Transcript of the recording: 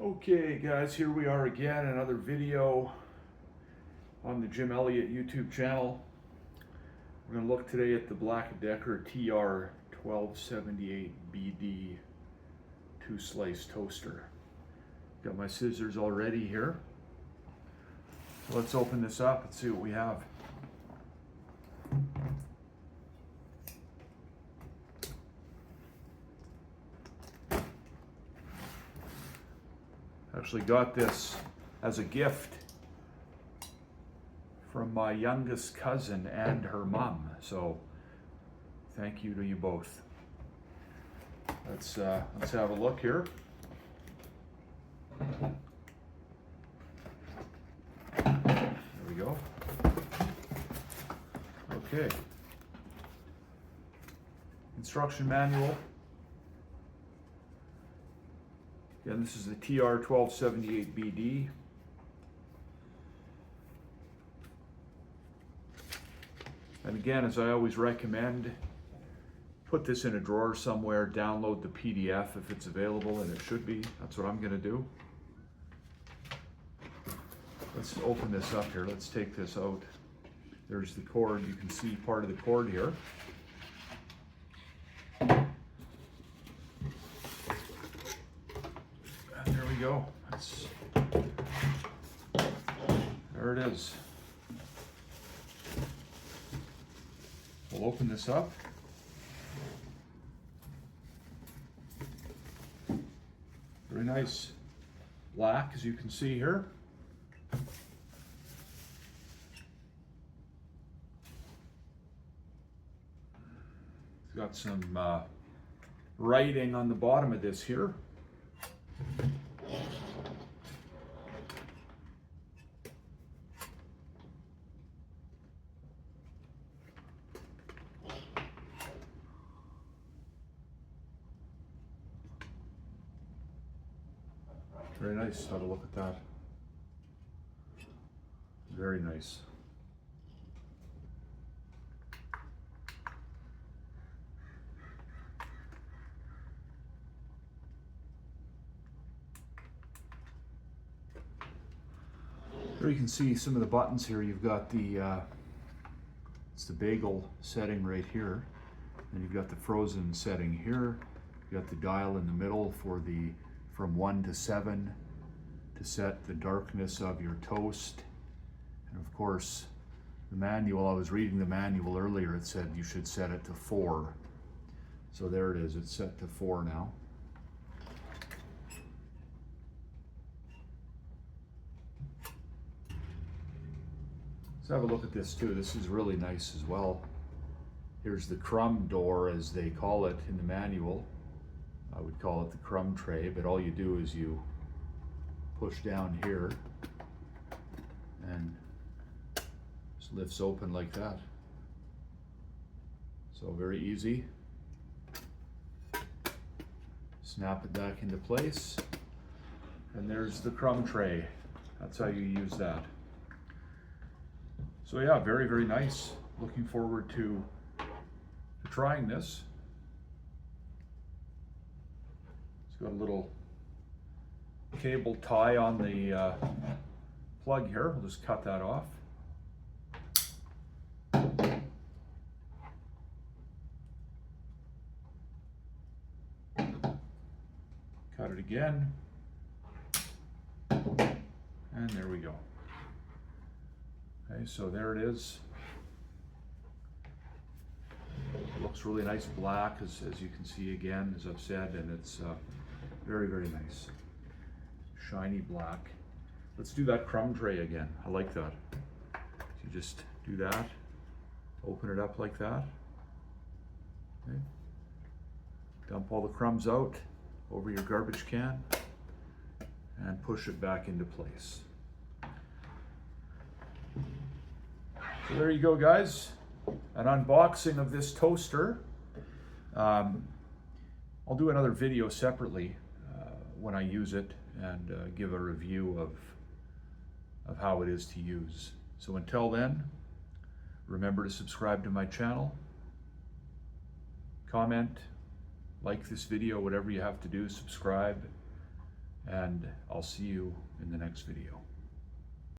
Okay guys, here we are again, another video on the Jim Elliott YouTube channel. We're going to look today at the Black & Decker TR1278BD 2-slice toaster. Got my scissors all ready here. So let's open this up and see what we have. Actually got this as a gift from my youngest cousin and her mom, so thank you to you both. Let's have a look here. There we go. Okay. Instruction manual. Again, this is the TR1278BD. And again, as I always recommend, put this in a drawer somewhere, download the PDF if it's available, and it should be. That's what I'm going to do. Let's open this up here. Let's take this out. There's the cord. You can see part of the cord here. There we go. There it is. We'll open this up. Very nice black, as you can see here. It's got some writing on the bottom of this here. Very nice. Have a look at that. Very nice. There you can see some of the buttons here. You've got the it's the bagel setting right here, and you've got the frozen setting here. You've got the dial in the middle for the from 1 to 7 to set the darkness of your toast. And of course, the manual, I was reading the manual earlier, it said you should set it to 4. So there it is, it's set to 4 now. Let's have a look at this too. This is really nice as well. Here's the crumb door, as they call it in the manual. I would call it the crumb tray, but all you do is you push down here and just lifts open like that. So very easy. Snap it back into place, and there's the crumb tray. That's how you use that. So yeah, very, very nice. Looking forward to trying this. Got a little cable tie on the plug here. We'll just cut that off. Cut it again. And there we go. Okay, so there it is. It looks really nice black, as you can see again, as I've said, and it's very, very nice. Shiny black. Let's do that crumb tray again. I like that. So you just do that, open it up like that. Okay. Dump all the crumbs out over your garbage can and push it back into place. So there you go, guys. An unboxing of this toaster. I'll do another video separately when I use it and give a review of how it is to use. So until then, remember to subscribe to my channel, comment, like this video, whatever you have to do, subscribe, and I'll see you in the next video.